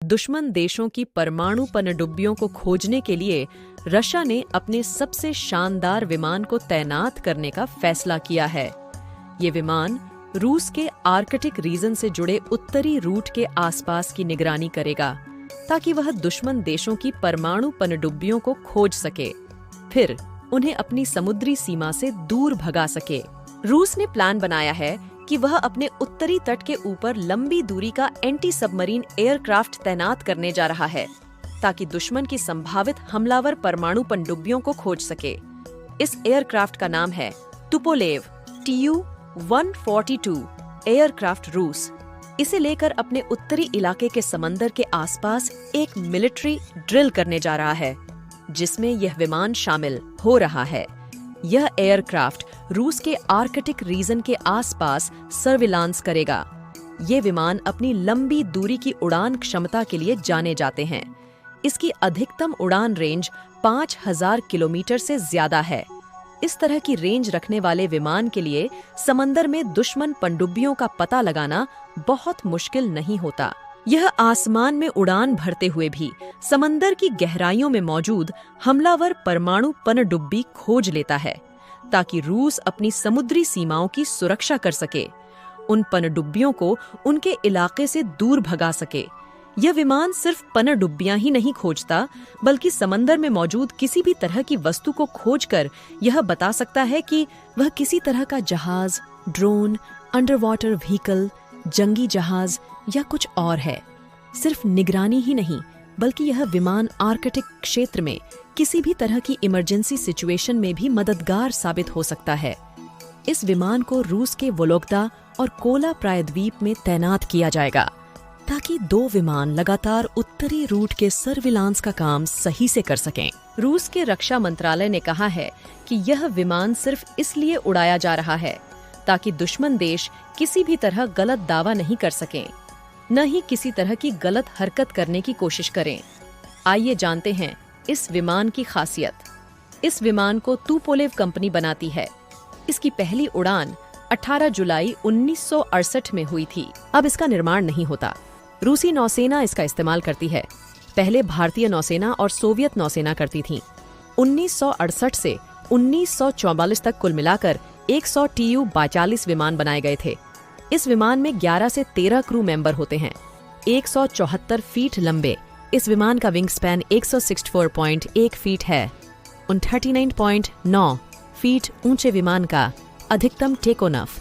दुश्मन देशों की परमाणु पनडुब्बियों को खोजने के लिए रशिया ने अपने सबसे शानदार विमान को तैनात करने का फैसला किया है। ये विमान रूस के आर्कटिक रीजन से जुड़े उत्तरी रूट के आसपास की निगरानी करेगा, ताकि वह दुश्मन देशों की परमाणु पनडुब्बियों को खोज सके, फिर उन्हें अपनी समुद्री सीमा से दूर भगा सके। रूस ने प्लान बनाया है कि वह अपने उत्तरी तट के ऊपर लंबी दूरी का एंटी सबमरीन एयरक्राफ्ट तैनात करने जा रहा है, ताकि दुश्मन की संभावित हमलावर परमाणु पनडुब्बियों को खोज सके। इस एयरक्राफ्ट का नाम है तुपोलेव Tu-142 एयरक्राफ्ट। रूस इसे लेकर अपने उत्तरी इलाके के समंदर के आसपास एक मिलिट्री ड्रिल करने जा रहा है, जिसमें यह विमान शामिल हो रहा है। यह एयरक्राफ्ट रूस के आर्कटिक रीजन के आसपास सर्विलांस करेगा। ये विमान अपनी लंबी दूरी की उड़ान क्षमता के लिए जाने जाते हैं। इसकी अधिकतम उड़ान रेंज 5000 किलोमीटर से ज्यादा है। इस तरह की रेंज रखने वाले विमान के लिए समंदर में दुश्मन पनडुब्बियों का पता लगाना बहुत मुश्किल नहीं होता। यह आसमान में उड़ान भरते हुए भी समंदर की गहराइयों में मौजूद हमलावर परमाणु पनडुब्बी खोज लेता है, ताकि रूस अपनी समुद्री सीमाओं की सुरक्षा कर सके, उन पनडुब्बियों को उनके इलाके से दूर भगा सके। यह विमान सिर्फ पनडुब्बियां ही नहीं खोजता, बल्कि समंदर में मौजूद किसी भी तरह की वस्तु को खोजकर यह बता सकता है कि वह किसी तरह का जहाज, ड्रोन, अंडर वाटर व्हीकल, जंगी जहाज या कुछ और है। सिर्फ निगरानी ही नहीं, बल्कि यह विमान आर्कटिक क्षेत्र में किसी भी तरह की इमरजेंसी सिचुएशन में भी मददगार साबित हो सकता है। इस विमान को रूस के वोलोगदा और कोला प्रायद्वीप में तैनात किया जाएगा, ताकि 2 विमान लगातार उत्तरी रूट के सर्विलांस का काम सही से कर सकें। रूस के रक्षा मंत्रालय ने कहा है कि यह विमान सिर्फ इसलिए उड़ाया जा रहा है ताकि दुश्मन देश किसी भी तरह गलत दावा नहीं कर सकें, न ही किसी तरह की गलत हरकत करने की कोशिश करें। आइए जानते हैं इस विमान की खासियत। इस विमान को तुपोलेव कंपनी बनाती है। इसकी पहली उड़ान 18 जुलाई 1968 में हुई थी। अब इसका निर्माण नहीं होता। रूसी नौसेना इसका इस्तेमाल करती है। पहले भारतीय नौसेना और सोवियत नौसेना करती थी। 1968 से 1944 तक कुल मिलाकर 100 Tu-42 विमान बनाए गए थे। इस विमान में 11 से 13 क्रू मेंबर होते हैं। 174 फीट लंबे इस विमान का विंग स्पैन 164.1 फीट है। 39.9 फीट ऊंचे विमान का अधिकतम टेक ऑफ